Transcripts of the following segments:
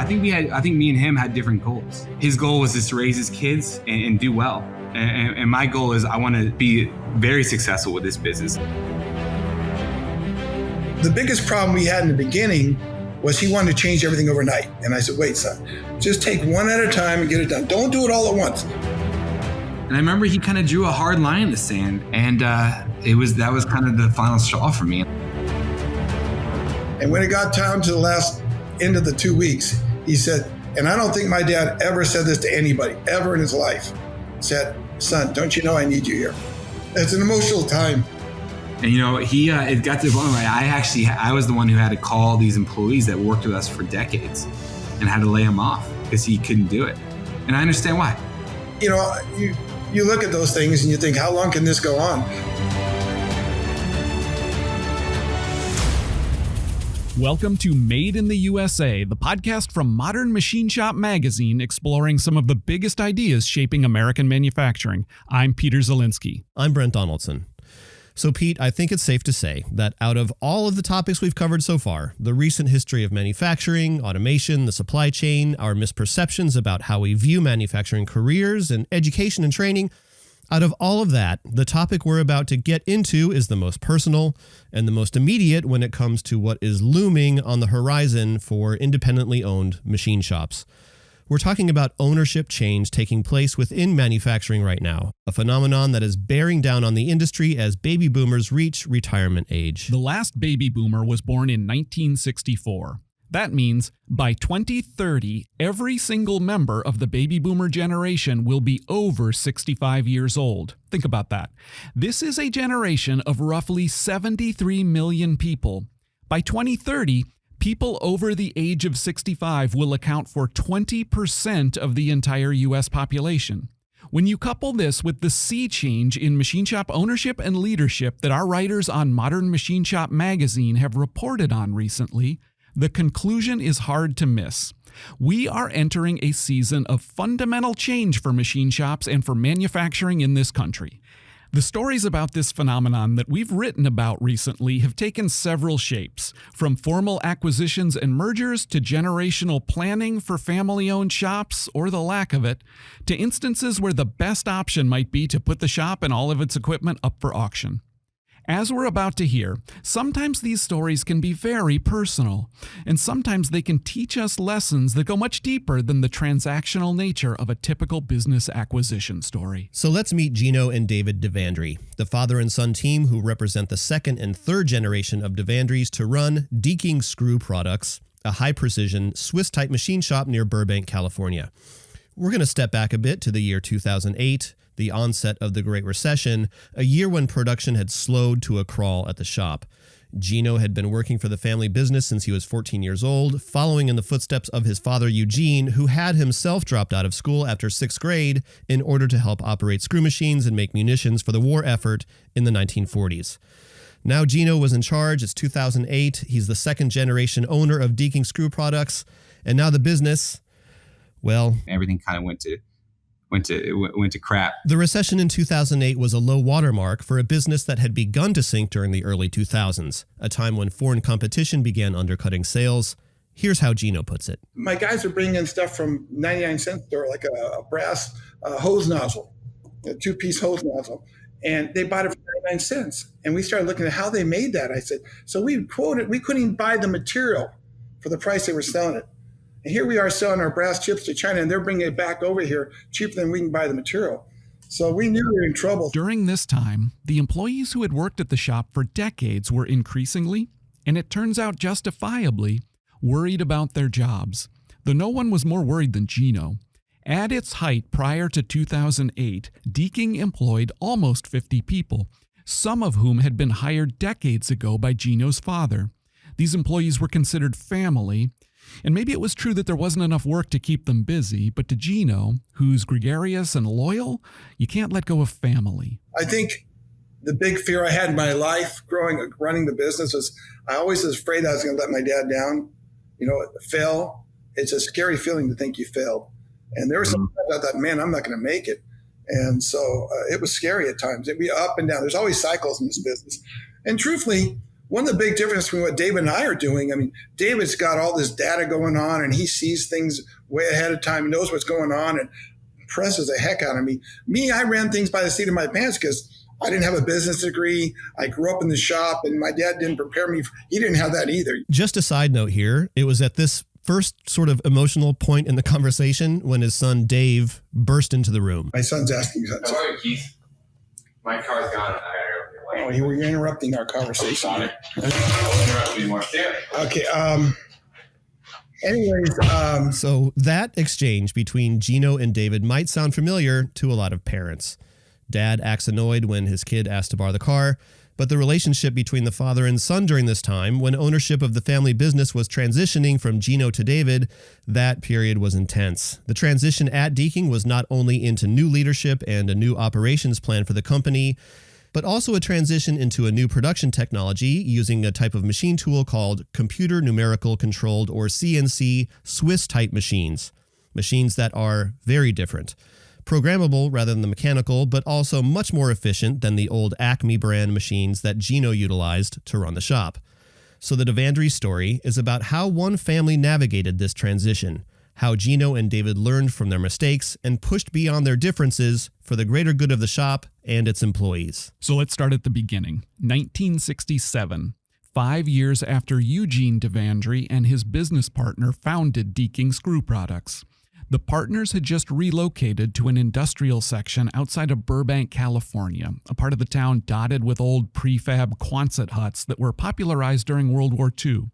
I think me and him had different goals. His goal was just to raise his kids and do well. And my goal is I want to be very successful with this business. The biggest problem we had in the beginning was he wanted to change everything overnight. And I said, wait, son, just take one at a time and get it done. Don't do it all at once. And I remember he kind of drew a hard line in the sand. And that was kind of the final straw for me. And when it got down to the last end of the 2 weeks, he said, and I don't think my dad ever said this to anybody, ever in his life, said, son, don't you know I need you here? It's an emotional time. And, it got to the point where I was the one who had to call these employees that worked with us for decades and had to lay them off because he couldn't do it. And I understand why. You look at those things and you think, how long can this go on? Welcome to Made in the USA, the podcast from Modern Machine Shop Magazine, exploring some of the biggest ideas shaping American manufacturing. I'm Peter Zielinski. I'm Brent Donaldson. So, Pete, I think it's safe to say that out of all of the topics we've covered so far, the recent history of manufacturing, automation, the supply chain, our misperceptions about how we view manufacturing careers and education and training, out of all of that, the topic we're about to get into is the most personal and the most immediate when it comes to what is looming on the horizon for independently owned machine shops. We're talking about ownership change taking place within manufacturing right now, a phenomenon that is bearing down on the industry as baby boomers reach retirement age. The last baby boomer was born in 1964. That means by 2030, every single member of the baby boomer generation will be over 65 years old. Think about that. This is a generation of roughly 73 million people. By 2030, people over the age of 65 will account for 20% of the entire U.S. population. When you couple this with the sea change in machine shop ownership and leadership that our writers on Modern Machine Shop Magazine have reported on recently, the conclusion is hard to miss. We are entering a season of fundamental change for machine shops and for manufacturing in this country. The stories about this phenomenon that we've written about recently have taken several shapes, from formal acquisitions and mergers to generational planning for family-owned shops, or the lack of it, to instances where the best option might be to put the shop and all of its equipment up for auction. As we're about to hear, sometimes these stories can be very personal, and sometimes they can teach us lessons that go much deeper than the transactional nature of a typical business acquisition story. So let's meet Geno and David DeVandry, the father and son team who represent the second and third generation of DeVandrys to run Deaking Screw Products, a high-precision, Swiss-type machine shop near Burbank, California. We're going to step back a bit to the year 2008, the onset of the Great Recession, a year when production had slowed to a crawl at the shop. Geno had been working for the family business since he was 14 years old, following in the footsteps of his father Eugene, who had himself dropped out of school after 6th grade in order to help operate screw machines and make munitions for the war effort in the 1940s. Now Geno was in charge. It's 2008. He's the second generation owner of Deaking Screw Products. And now the business, well, everything kind of went to crap. The recession in 2008 was a low watermark for a business that had begun to sink during the early 2000s, a time when foreign competition began undercutting sales. Here's how Geno puts it. My guys are bringing in stuff from 99-cent store, like a brass hose nozzle, a two-piece hose nozzle, and they bought it for 99 cents. And we started looking at how they made that. I said, so we couldn't even buy the material for the price they were selling it. And here we are selling our brass chips to China, and they're bringing it back over here cheaper than we can buy the material. So we knew we were in trouble. During this time, the employees who had worked at the shop for decades were increasingly, and it turns out justifiably, worried about their jobs. Though no one was more worried than Geno. At its height prior to 2008, Deaking employed almost 50 people, some of whom had been hired decades ago by Geno's father. These employees were considered family, and maybe it was true that there wasn't enough work to keep them busy, but to Geno, who's gregarious and loyal, you can't let go of family. I think the big fear I had in my life running the business was I always was afraid I was going to let my dad down, fail. It's a scary feeling to think you failed. And there were some times I thought, man, I'm not going to make it. And so it was scary at times. It'd be up and down. There's always cycles in this business. And truthfully, one of the big differences between what David and I are doing, I mean, David's got all this data going on and he sees things way ahead of time, knows what's going on, and impresses the heck out of me. Me, I ran things by the seat of my pants because I didn't have a business degree. I grew up in the shop and my dad didn't prepare me. He didn't have that either. Just a side note here. It was at this first sort of emotional point in the conversation when his son Dave burst into the room. My son's asking. Sorry, Keith. My car's gone. Oh, you're interrupting our conversation. Sorry. Interrupt me more. Okay. Anyways. So that exchange between Geno and David might sound familiar to a lot of parents. Dad acts annoyed when his kid asks to borrow the car, but the relationship between the father and son during this time, when ownership of the family business was transitioning from Geno to David, that period was intense. The transition at Deaking was not only into new leadership and a new operations plan for the company, but also a transition into a new production technology using a type of machine tool called Computer Numerical Controlled, or CNC, Swiss-type machines that are very different. Programmable rather than the mechanical, but also much more efficient than the old Acme brand machines that Geno utilized to run the shop. So the DeVandrys story is about how one family navigated this transition, how Geno and David learned from their mistakes and pushed beyond their differences for the greater good of the shop and its employees. So let's start at the beginning. 1967, 5 years after Eugene DeVandry and his business partner founded Deaking Screw Products. The partners had just relocated to an industrial section outside of Burbank, California, a part of the town dotted with old prefab Quonset huts that were popularized during World War II.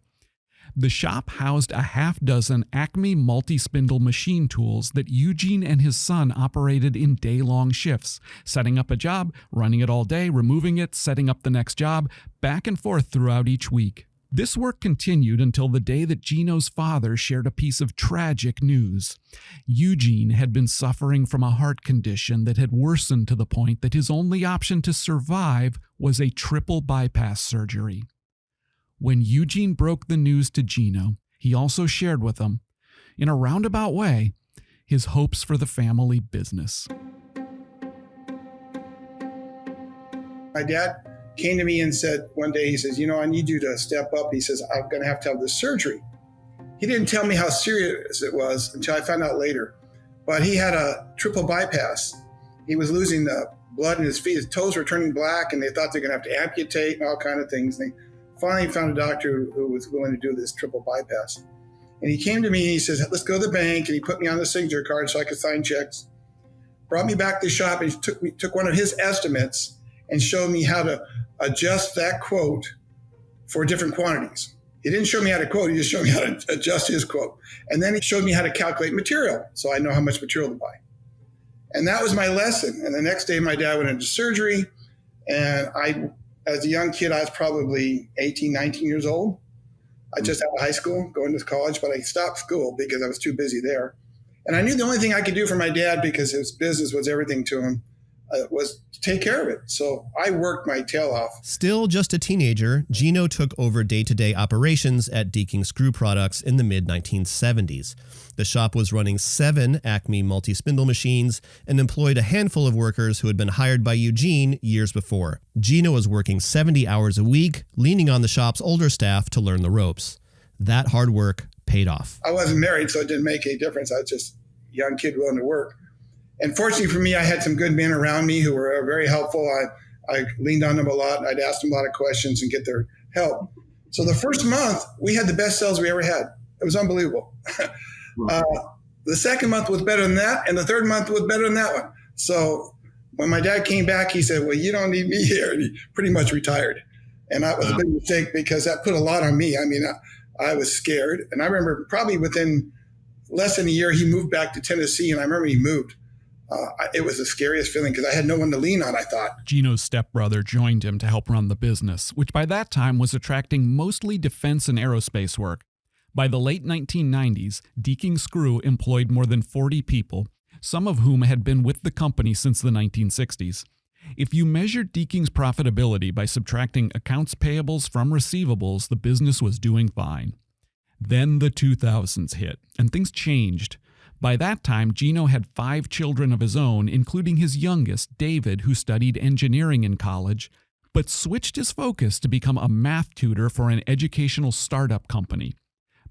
The shop housed a half-dozen Acme multi-spindle machine tools that Eugene and his son operated in day-long shifts, setting up a job, running it all day, removing it, setting up the next job, back and forth throughout each week. This work continued until the day that Geno's father shared a piece of tragic news. Eugene had been suffering from a heart condition that had worsened to the point that his only option to survive was a triple bypass surgery. When Eugene broke the news to Geno, he also shared with him, in a roundabout way, his hopes for the family business. My dad came to me and said one day, he says, I need you to step up. He says, I'm going to have this surgery. He didn't tell me how serious it was until I found out later. But he had a triple bypass. He was losing the blood in his feet. His toes were turning black, and they thought they were going to have to amputate and all kind of things. And they finally found a doctor who was willing to do this triple bypass. And he came to me and he says, let's go to the bank. And he put me on the signature card so I could sign checks. Brought me back to the shop, and he took one of his estimates and showed me how to adjust that quote for different quantities. He didn't show me how to quote, he just showed me how to adjust his quote. And then he showed me how to calculate material, so I know how much material to buy. And that was my lesson. And the next day, my dad went into surgery, and as a young kid, I was probably 18, 19 years old. I just out of high school, going to college, but I stopped school because I was too busy there. And I knew the only thing I could do for my dad, because his business was everything to him, was to take care of it. So I worked my tail off. Still just a teenager, Geno took over day-to-day operations at Deaking Screw Products in the mid-1970s. The shop was running 7 Acme multi-spindle machines and employed a handful of workers who had been hired by Eugene years before. Geno was working 70 hours a week, leaning on the shop's older staff to learn the ropes. That hard work paid off. I wasn't married, so it didn't make any difference. I was just a young kid willing to work. And fortunately for me, I had some good men around me who were very helpful. I leaned on them a lot. I'd ask them a lot of questions and get their help. So the first month, we had the best sales we ever had. It was unbelievable. The second month was better than that, and the third month was better than that one. So when my dad came back, he said, well, you don't need me here. And he pretty much retired. And that was a big mistake because that put a lot on me. I mean, I was scared. And I remember probably within less than a year, he moved back to Tennessee, and I remember he moved. It was the scariest feeling because I had no one to lean on, I thought. Geno's stepbrother joined him to help run the business, which by that time was attracting mostly defense and aerospace work. By the late 1990s, Deaking Screw employed more than 40 people, some of whom had been with the company since the 1960s. If you measured Deaking's profitability by subtracting accounts payables from receivables, the business was doing fine. Then the 2000s hit, and things changed. By that time, Geno had 5 children of his own, including his youngest, David, who studied engineering in college, but switched his focus to become a math tutor for an educational startup company.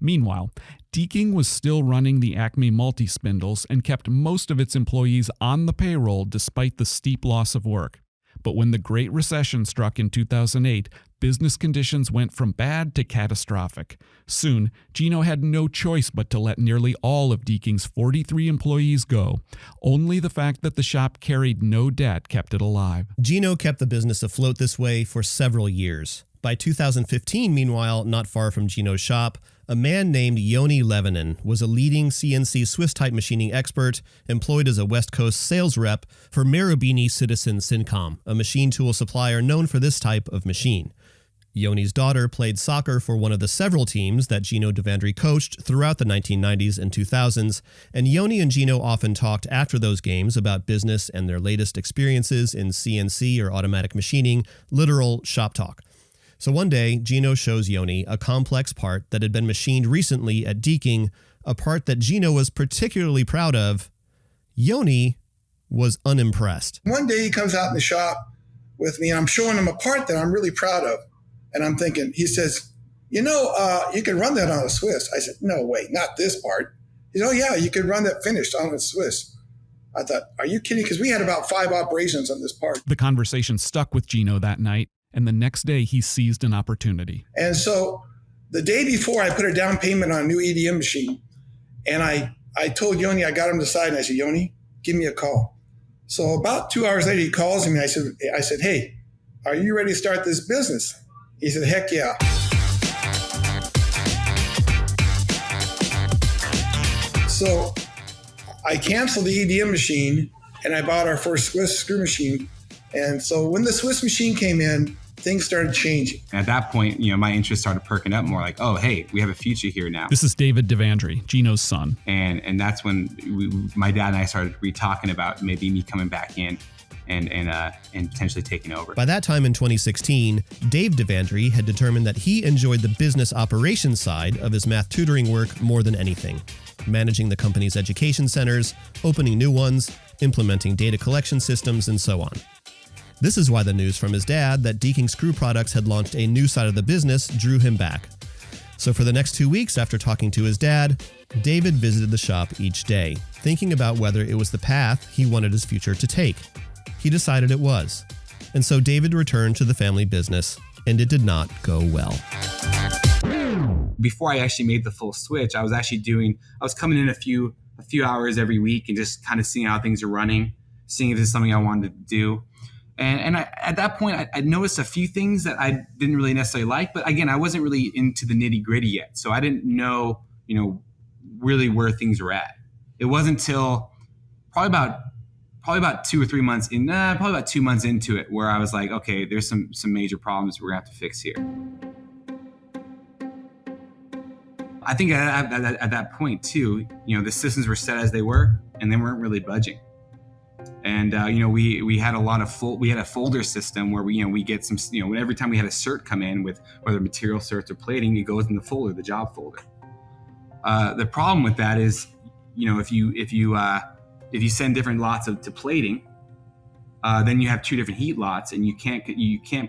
Meanwhile, Deaking was still running the Acme multi-spindles and kept most of its employees on the payroll despite the steep loss of work. But when the Great Recession struck in 2008, business conditions went from bad to catastrophic. Soon, Geno had no choice but to let nearly all of Deaking's 43 employees go. Only the fact that the shop carried no debt kept it alive. Geno kept the business afloat this way for several years. By 2015, meanwhile, not far from Geno's shop, a man named Yoni Levinen was a leading CNC Swiss-type machining expert employed as a West Coast sales rep for Marubeni Citizen Syncom, a machine tool supplier known for this type of machine. Yoni's daughter played soccer for one of the several teams that Geno DeVandry coached throughout the 1990s and 2000s, and Yoni and Geno often talked after those games about business and their latest experiences in CNC or automatic machining, literal shop talk. So one day, Geno shows Yoni a complex part that had been machined recently at Deaking, a part that Geno was particularly proud of. Yoni was unimpressed. One day he comes out in the shop with me and I'm showing him a part that I'm really proud of. And I'm thinking, he says, you can run that on a Swiss. I said, no, wait, not this part. He said, oh yeah, you could run that finished on a Swiss. I thought, are you kidding? Because we had about 5 operations on this part. The conversation stuck with Geno that night, and the next day he seized an opportunity. And so the day before, I put a down payment on a new EDM machine. And I told Yoni, I got him to the side, and I said, Yoni, give me a call. So about 2 hours later, he calls me. I said, hey, are you ready to start this business? He said, heck yeah. So I canceled the EDM machine, and I bought our first Swiss screw machine. And so when the Swiss machine came in, things started changing. At that point, my interest started perking up more, like, oh, hey, we have a future here now. This is David DeVandry, Geno's son. And that's when my dad and I started re-talking about maybe me coming back in and potentially taking over. By that time in 2016, Dave DeVandry had determined that he enjoyed the business operations side of his math tutoring work more than anything. Managing the company's education centers, opening new ones, implementing data collection systems, and so on. This is why the news from his dad that Deaking Screw Products had launched a new side of the business drew him back. So for the next 2 weeks after talking to his dad, David visited the shop each day, thinking about whether it was the path he wanted his future to take. He decided it was. And so David returned to the family business, and it did not go well. Before I actually made the full switch, I was coming in a few hours every week and just kind of seeing how things are running, seeing if there's something I wanted to do. And at that point, I noticed a few things that I didn't really necessarily like. But again, I wasn't really into the nitty gritty yet. So I didn't know, really where things were at. It wasn't until probably about 2 or 3 months in, probably about 2 months into it, where I was like, okay, there's some major problems we're gonna have to fix here. I think at that point too, the systems were set as they were, and they weren't really budging. And we had a folder system where we get some, every time we had a cert come in with whether material certs or plating, it goes in the folder, the job folder. The problem with that is, if you send different lots to plating, then you have 2 different heat lots, and you can't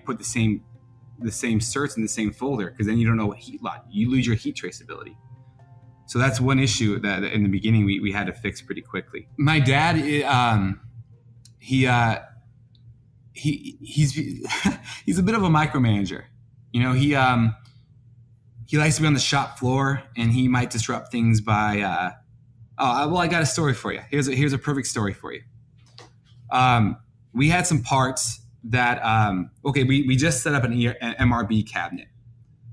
put the same certs in the same folder, because then you don't know what heat lot. You lose your heat traceability. So that's one issue that in the beginning we had to fix pretty quickly. My dad, he's he's a bit of a micromanager. He likes to be on the shop floor, and he might disrupt things by. I got a story for you. Here's a perfect story for you. We had some parts that we just set up an MRB cabinet,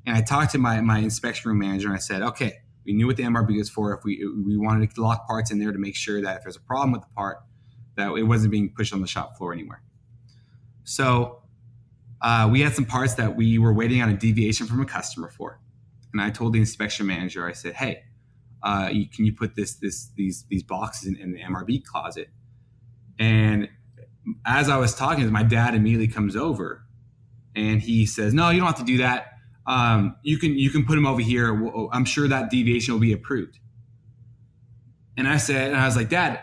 and I talked to my inspection room manager, and I said, okay, we knew what the MRB was for. If we wanted to lock parts in there to make sure that if there's a problem with the part, that it wasn't being pushed on the shop floor anywhere. So we had some parts that we were waiting on a deviation from a customer for, and I told the inspection manager, I said, hey, can you put these boxes in the MRB closet? And as I was talking, my dad immediately comes over, and he says, no, you don't have to do that. You can put them over here. I'm sure that deviation will be approved. And I was like, Dad,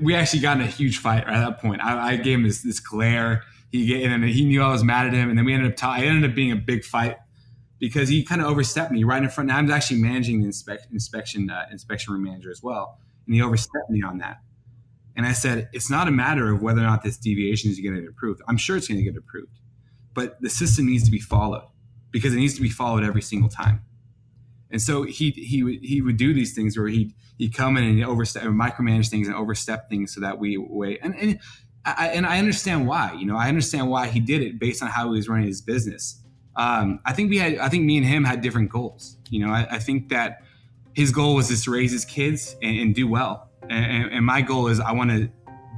we actually got in a huge fight at that point. I gave him this glare. he knew I was mad at him, and then we ended up being a big fight because he kind of overstepped me right in front. And I'm actually managing the inspection room manager as well, and he overstepped me on that. And I said, it's not a matter of whether or not this deviation is going to get approved. I'm sure it's going to get approved, but the system needs to be followed because it needs to be followed every single time. And so he would do these things where he'd come in and micromanage things and overstep things so that we wait. And I understand why. I understand why he did it based on how he was running his business. I think me and him had different goals. I think that his goal was just to raise his kids and do well. And my goal is I want to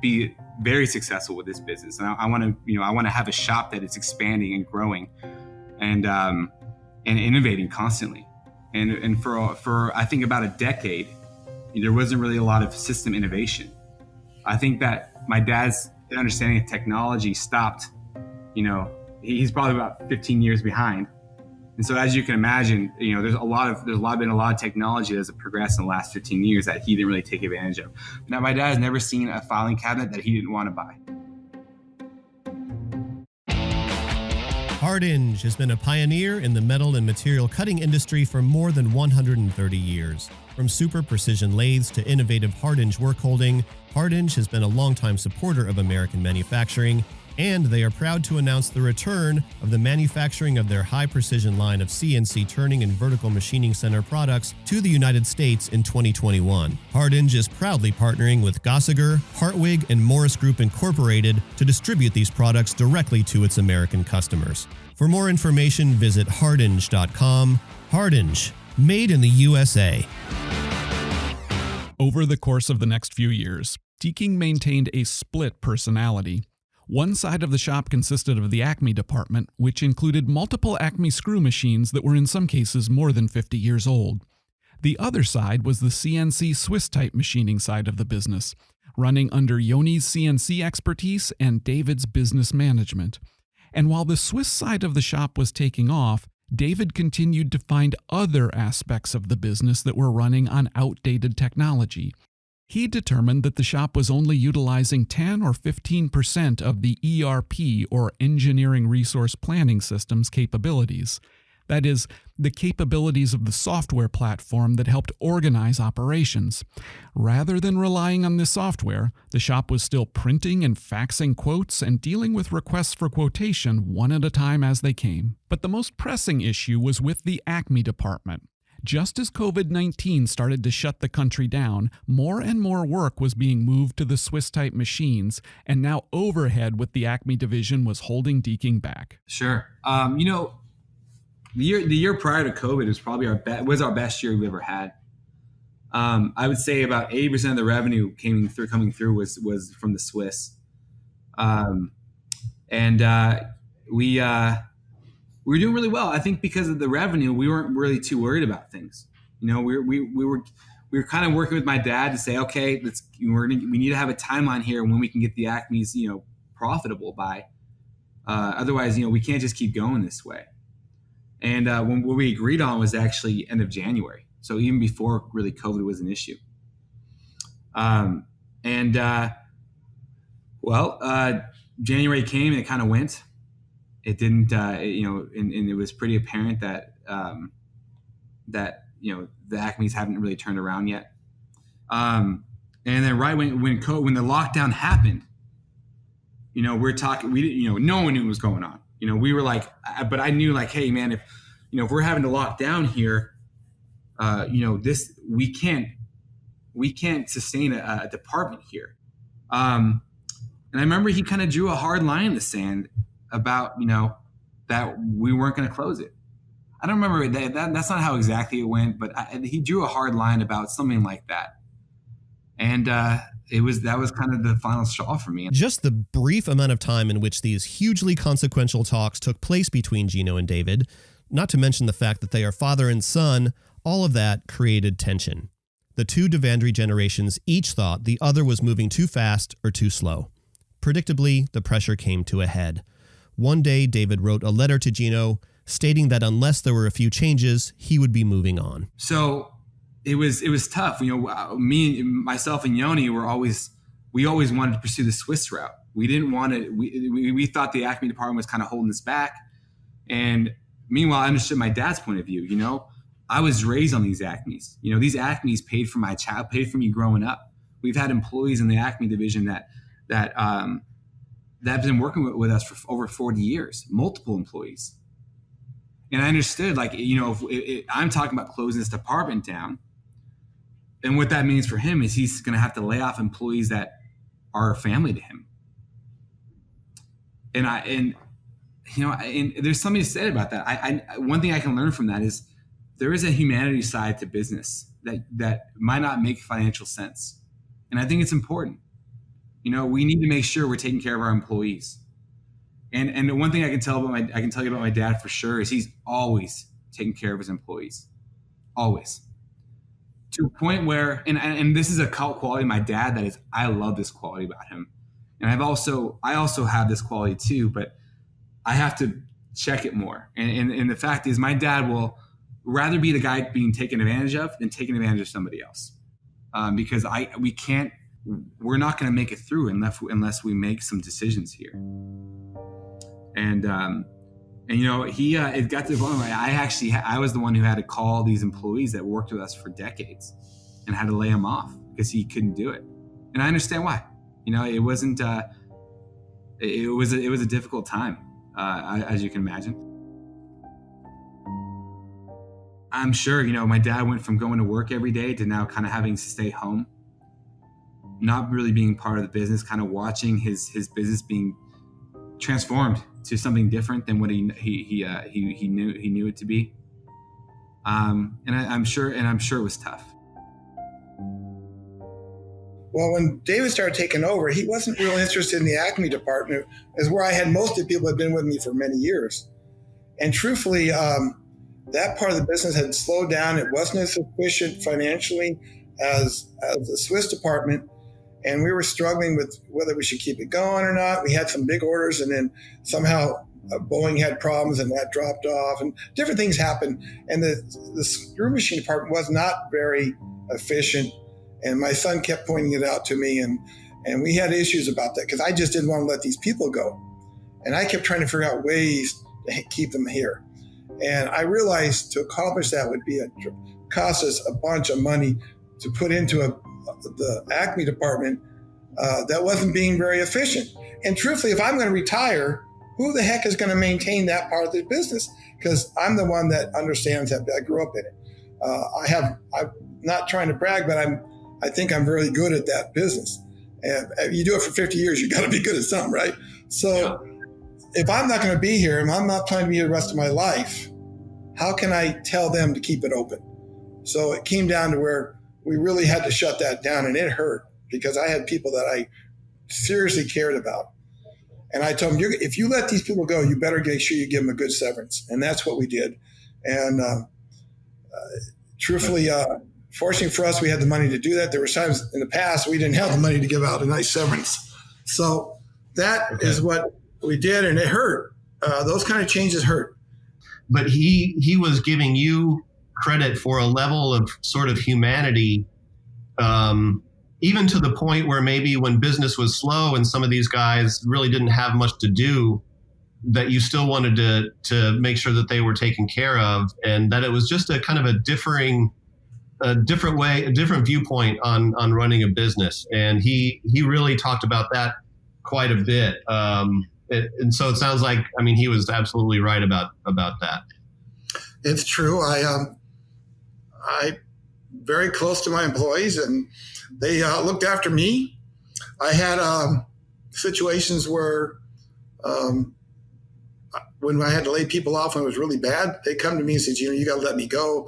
be very successful with this business. And I want to have a shop that is expanding and growing and innovating constantly. And for I think about a decade, there wasn't really a lot of system innovation. I think that my dad's understanding of technology stopped. He's probably about 15 years behind. And so, as you can imagine, there's been a lot of technology that has progressed in the last 15 years that he didn't really take advantage of. Now, my dad has never seen a filing cabinet that he didn't want to buy. Hardinge has been a pioneer in the metal and material cutting industry for more than 130 years. From super precision lathes to innovative Hardinge work holding, Hardinge has been a longtime supporter of American manufacturing, and they are proud to announce the return of the manufacturing of their high-precision line of CNC turning and vertical machining center products to the United States in 2021. Hardinge is proudly partnering with Gossiger, Hartwig, and Morris Group Incorporated to distribute these products directly to its American customers. For more information, visit hardinge.com. Hardinge, made in the USA. Over the course of the next few years, Deaking maintained a split personality. One side of the shop consisted of the Acme department, which included multiple Acme screw machines that were in some cases more than 50 years old. The other side was the CNC Swiss-type machining side of the business, running under Yoni's CNC expertise and David's business management. And while the Swiss side of the shop was taking off, David continued to find other aspects of the business that were running on outdated technology. He determined that the shop was only utilizing 10 or 15% of the ERP, or Engineering Resource Planning System's capabilities. That is, the capabilities of the software platform that helped organize operations. Rather than relying on this software, the shop was still printing and faxing quotes and dealing with requests for quotation one at a time as they came. But the most pressing issue was with the Acme department. Just as COVID-19 started to shut the country down, more and more work was being moved to the Swiss-type machines, and now overhead with the Acme division was holding Deaking back. Sure. The year prior to COVID was probably our best year we've ever had. I would say about 80% of the revenue coming through was from the Swiss, we were doing really well. I think because of the revenue, we weren't really too worried about things. We were kind of working with my dad to say, okay, we need to have a timeline here when we can get the Acme's profitable by. Otherwise, we can't just keep going this way. And what we agreed on was actually end of January. So even before really COVID was an issue. January came and it kind of went. It didn't, and it was pretty apparent that the Acme's haven't really turned around yet. And then right when the lockdown happened, we're talking, no one knew what was going on. We were like, but I knew like, hey man, if we're having to lock down here, we can't sustain a department here. And I remember he kind of drew a hard line in the sand about, that we weren't going to close it. I don't remember that's not how exactly it went, but he drew a hard line about something like that. And that was kind of the final straw for me. Just the brief amount of time in which these hugely consequential talks took place between Geno and David, not to mention the fact that they are father and son, all of that created tension. The two DeVandry generations each thought the other was moving too fast or too slow. Predictably, the pressure came to a head. One day, David wrote a letter to Geno stating that unless there were a few changes, he would be moving on. So it was tough. Myself and Yoni we always wanted to pursue the Swiss route. We didn't want to. We thought the Acme department was kind of holding us back. And meanwhile, I understood my dad's point of view. You know, I was raised on these Acmes. You know, these Acmes paid for my child, paid for me growing up. We've had employees in the Acme division that have been working with us for over 40 years, multiple employees. And I understood, like, you know, if I'm talking about closing this department down, and what that means for him is he's going to have to lay off employees that are family to him. And there's something to say about that. I one thing I can learn from that is there is a humanity side to business that might not make financial sense. And I think it's important. You know, we need to make sure we're taking care of our employees. And the one thing I can tell you about my dad for sure is he's always taking care of his employees. Always. To a point where, and this is a quality of my dad that is, I love this quality about him. And I also have this quality too, but I have to check it more. And the fact is, my dad will rather be the guy being taken advantage of than taking advantage of somebody else. Because we're not going to make it through unless we make some decisions here. And you know, it got to the point where I was the one who had to call these employees that worked with us for decades and had to lay them off because he couldn't do it. And I understand why. You know, it wasn't. It was a difficult time, as you can imagine. I'm sure, you know, my dad went from going to work every day to now kind of having to stay home, not really being part of the business, kind of watching his business being transformed to something different than what he knew it to be. And I'm sure it was tough. Well, when David started taking over, he wasn't real interested in the Acme department, is where I had most of the people who had been with me for many years. And truthfully, that part of the business had slowed down. It wasn't as efficient financially as the Swiss department. And we were struggling with whether we should keep it going or not. We had some big orders, and then somehow Boeing had problems and that dropped off, and different things happened. And the screw machine department was not very efficient. And my son kept pointing it out to me, and we had issues about that because I just didn't want to let these people go. And I kept trying to figure out ways to keep them here. And I realized to accomplish that would cost us a bunch of money to put into the Acme department that wasn't being very efficient. And truthfully, if I'm going to retire, who the heck is going to maintain that part of the business? Because I'm the one that understands that. I grew up in it. I'm not trying to brag, but I think I'm really good at that business. And if you do it for 50 years, you got to be good at something, right? So if I'm not going to be here and I'm not planning to be here the rest of my life, how can I tell them to keep it open? So it came down to where we really had to shut that down, and it hurt because I had people that I seriously cared about. And I told them, if you let these people go, you better make sure you give them a good severance. And that's what we did. And truthfully, fortunately for us, we had the money to do that. There were times in the past we didn't have the money to give out a nice severance. So that is what we did, and it hurt. Those kind of changes hurt. But he was giving you credit for a level of sort of humanity, even to the point where maybe when business was slow and some of these guys really didn't have much to do, that you still wanted to make sure that they were taken care of, and that it was just a kind of a different viewpoint on running a business. And he really talked about that quite a bit. And so it sounds like, I mean, he was absolutely right about that. It's true. I very close to my employees, and they looked after me. I had situations where when I had to lay people off when it was really bad, they come to me and say, you got to let me go.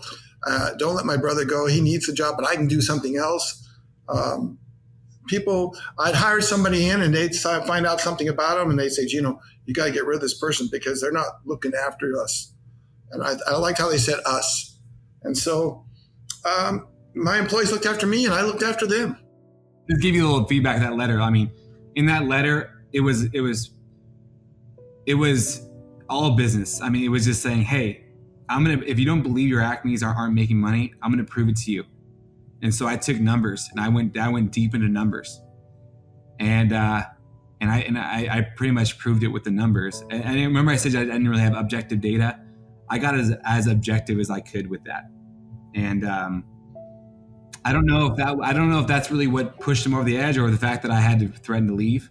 Don't let my brother go. He needs a job, but I can do something else. I'd hire somebody in and they'd find out something about them, and they'd say, you got to get rid of this person because they're not looking after us. And I liked how they said us. And so my employees looked after me and I looked after them. Just give you a little feedback of that letter. I mean, in that letter, it was all business. I mean, it was just saying, hey, if you don't believe your Acmes aren't making money, I'm going to prove it to you. And so I took numbers and I went deep into numbers. And And I pretty much proved it with the numbers. And I remember I said I didn't really have objective data. I got as objective as I could with that. And I don't know if that's really what pushed him over the edge, or the fact that I had to threaten to leave.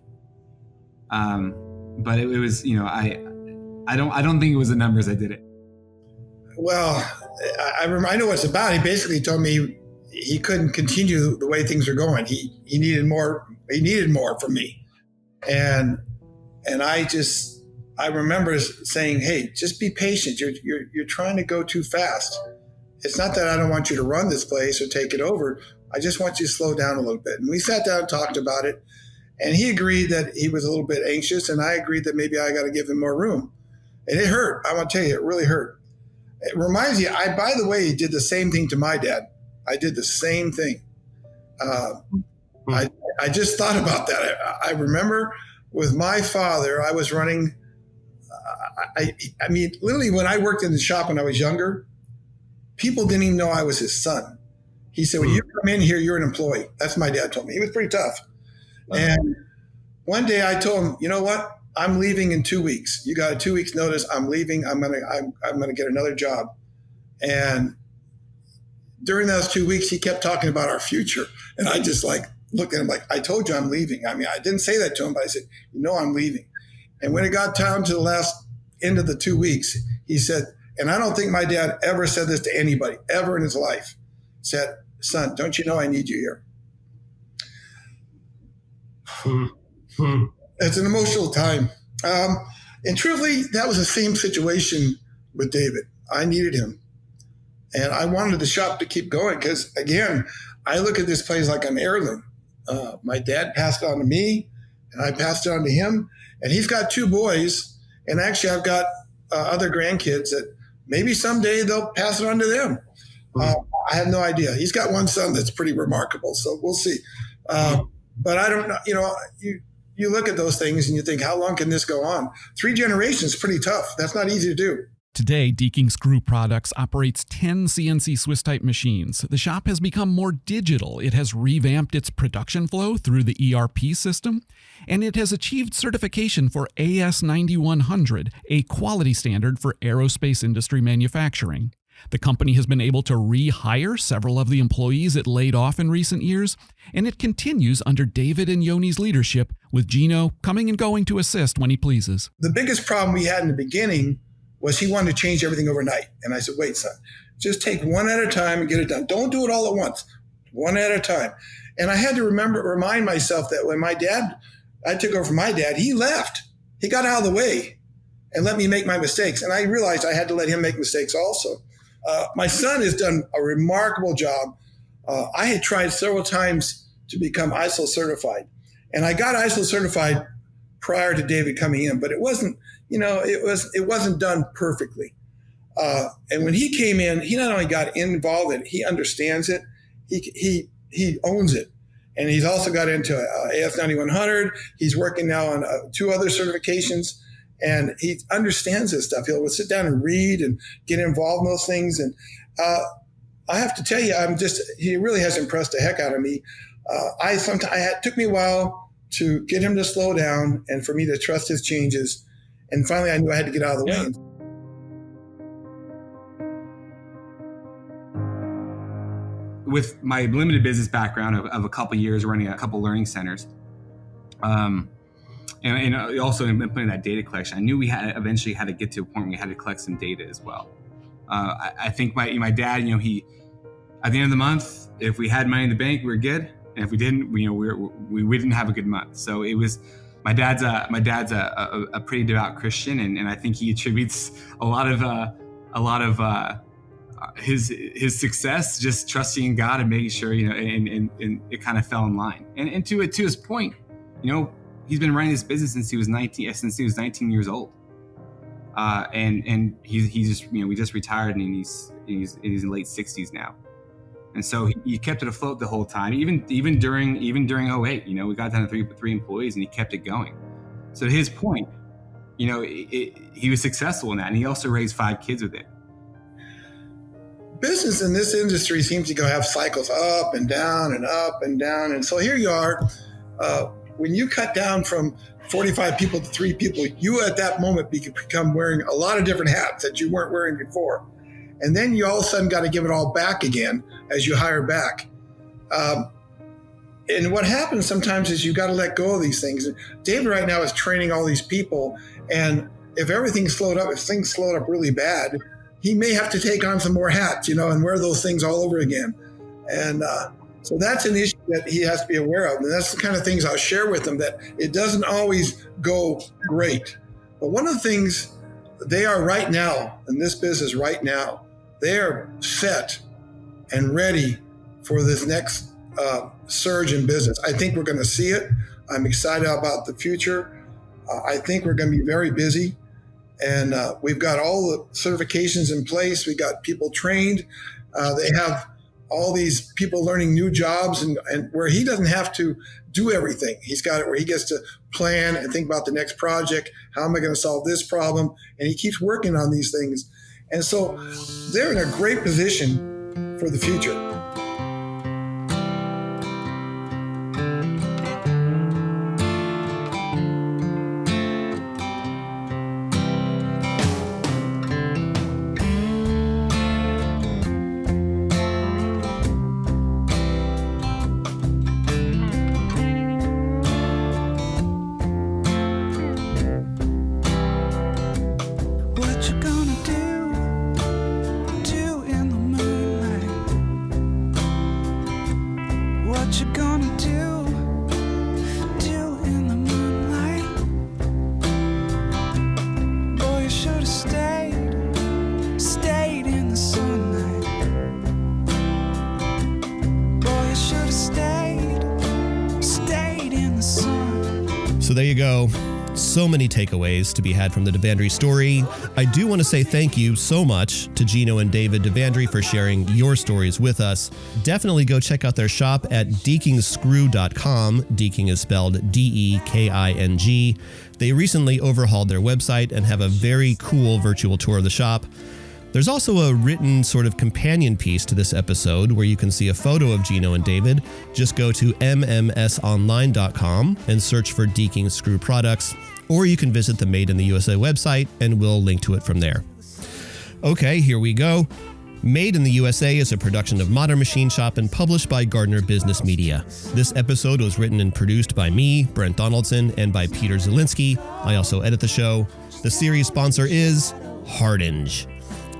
But it was, I don't think it was the numbers that did it. Well, I know what it's about. He basically told me he couldn't continue the way things are going. He needed more. He needed more from me. And I remember saying, "Hey, just be patient. You're trying to go too fast. It's not that I don't want you to run this place or take it over. I just want you to slow down a little bit." And we sat down and talked about it. And he agreed that he was a little bit anxious, and I agreed that maybe I got to give him more room. And it hurt. I want to tell you, it really hurt. It reminds me, by the way, did the same thing to my dad. I did the same thing. I just thought about that. I remember with my father, I was running. I mean, literally, when I worked in the shop when I was younger, people didn't even know I was his son. He said, "When you come in here, you're an employee." That's my dad told me. He was pretty tough. And one day I told him, "You know what? I'm leaving in 2 weeks. You got a 2 weeks notice. I'm leaving. I'm gonna get another job." And during those 2 weeks, he kept talking about our future, and I just looked at him like, "I told you I'm leaving." I mean, I didn't say that to him, but I said, "I'm leaving." And when it got down to the last end of the 2 weeks, he said, and I don't think my dad ever said this to anybody ever in his life, said, "Son, don't you know I need you here?" It's an emotional time. And truthfully, that was the same situation with David. I needed him. And I wanted the shop to keep going because, again, I look at this place like an heirloom. My dad passed it on to me, and I passed it on to him. And he's got 2 boys. And actually, I've got other grandkids that maybe someday they'll pass it on to them. I have no idea. He's got one son that's pretty remarkable, so we'll see. But I don't know. You look at those things and you think, how long can this go on? 3 generations is pretty tough. That's not easy to do. Today, Deaking Screw Products operates 10 CNC Swiss-type machines. The shop has become more digital. It has revamped its production flow through the ERP system, and it has achieved certification for AS9100, a quality standard for aerospace industry manufacturing. The company has been able to rehire several of the employees it laid off in recent years, and it continues under David and Yoni's leadership, with Geno coming and going to assist when he pleases. The biggest problem we had in the beginning was he wanted to change everything overnight. And I said, "Wait, son, just take one at a time and get it done. Don't do it all at once, one at a time." And I had to remind myself that when I took over from my dad, he left. He got out of the way and let me make my mistakes. And I realized I had to let him make mistakes also. My son has done a remarkable job. I had tried several times to become ISO certified, and I got ISO certified prior to David coming in, but it wasn't, it wasn't done perfectly. And when he came in, he not only got involved in it, he understands it, he owns it. And he's also got into AS9100. He's working now on 2 other certifications. And he understands this stuff. He'll sit down and read and get involved in those things. And I have to tell you, he really has impressed the heck out of me. It took me a while to get him to slow down and for me to trust his changes. And finally, I knew I had to get out of the way. With my limited business background of a couple years running a couple learning centers, and also implementing that data collection, I knew we eventually had to get to a point where we had to collect some data as well. I think my dad, he at the end of the month, if we had money in the bank, we were good, and if we didn't, we didn't have a good month. So it was my dad's a pretty devout Christian, and I think he attributes a lot of his success just trusting in God and making sure and it kind of fell in line. And to his point, he's been running this business since he was 19 years old. And he's just, we just retired, and he's in late 60s now. And so he kept it afloat the whole time, even during 08, we got down to three employees, and he kept it going. So to his point, he was successful in that, and he also raised 5 kids with it. Business in this industry seems to have cycles up and down and up and down. And so here you are, when you cut down from 45 people to 3 people, you at that moment become wearing a lot of different hats that you weren't wearing before. And then you all of a sudden got to give it all back again as you hire back. And what happens sometimes is you got to let go of these things. David right now is training all these people. And if everything's slowed up, if things slowed up really bad, he may have to take on some more hats, and wear those things all over again. And so that's an issue that he has to be aware of. And that's the kind of things I'll share with him, that it doesn't always go great. But one of the things they are right now, in this business right now, they are set and ready for this next surge in business. I think we're going to see it. I'm excited about the future. I think we're going to be very busy. And we've got all the certifications in place. We got people trained. They have all these people learning new jobs, and where he doesn't have to do everything. He's got it where he gets to plan and think about the next project. How am I going to solve this problem? And he keeps working on these things. And so they're in a great position for the future. So there you go. So many takeaways to be had from the DeVandry story. I do want to say thank you so much to Geno and David DeVandry for sharing your stories with us. Definitely go check out their shop at dekingscrew.com. Deking is spelled D-E-K-I-N-G. They recently overhauled their website and have a very cool virtual tour of the shop. There's also a written sort of companion piece to this episode where you can see a photo of Geno and David. Just go to mmsonline.com and search for Deking Screw products, or you can visit the Made in the USA website and we'll link to it from there. Okay, here we go. Made in the USA is a production of Modern Machine Shop and published by Gardner Business Media. This episode was written and produced by me, Brent Donaldson, and by Peter Zielinski. I also edit the show. The series sponsor is Hardinge.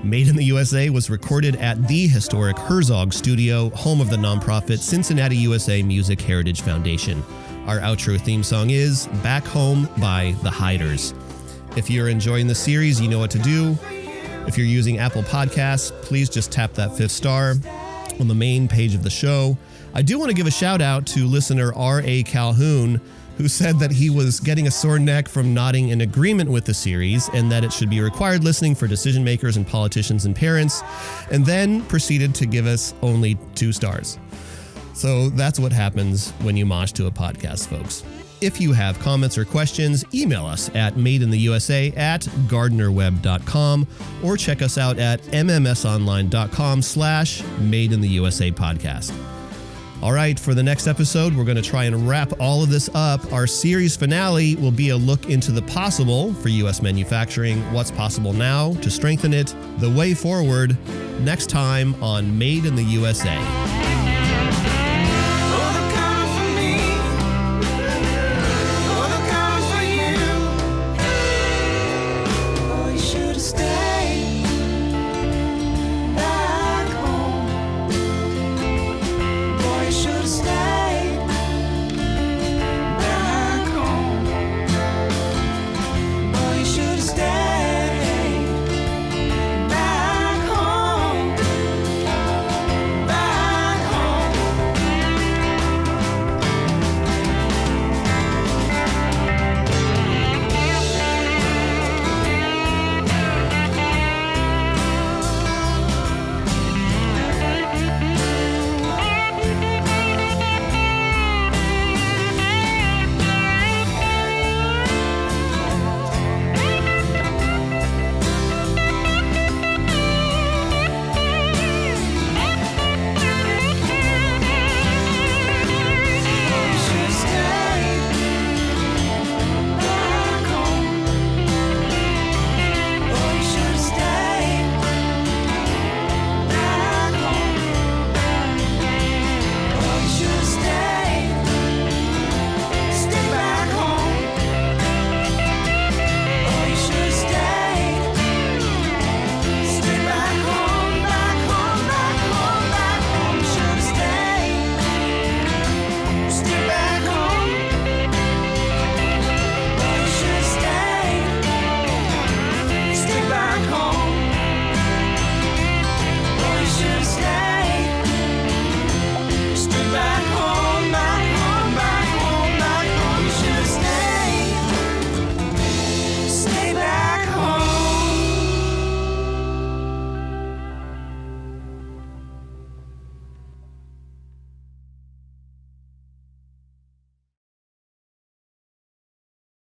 Made in the USA was recorded at the historic Herzog Studio, home of the nonprofit Cincinnati USA Music Heritage Foundation. Our outro theme song is Back Home by The Hiders. If you're enjoying the series, you know what to do. If you're using Apple Podcasts, please just tap that 5th star on the main page of the show. I do want to give a shout out to listener R.A. Calhoun, who said that he was getting a sore neck from nodding in agreement with the series and that it should be required listening for decision makers and politicians and parents, and then proceeded to give us only 2 stars. So that's what happens when you mosh to a podcast, folks. If you have comments or questions, email us at madeintheusa@gardnerweb.com or check us out at mmsonline.com/madeintheusa-podcast. All right, for the next episode, we're going to try and wrap all of this up. Our series finale will be a look into the possible for U.S. manufacturing, what's possible now to strengthen it, the way forward, next time on Made in the USA.